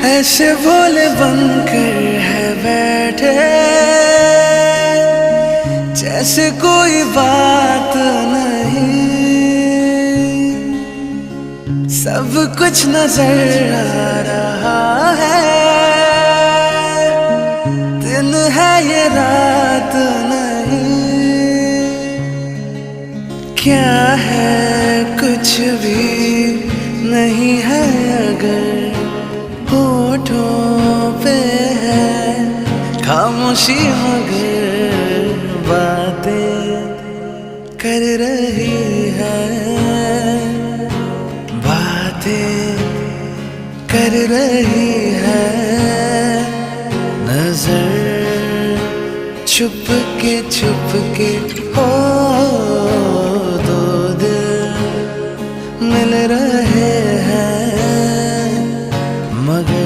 ऐसे भोले बनकर है बैठे, जैसे कोई बात नहीं। सब कुछ नजर आ रहा है, दिन है ये रात नहीं। क्या है कुछ भी नहीं है अगर होठों पे है खामोशी, मगर बातें कर रही है, बातें कर रही है। नजर छुप के हो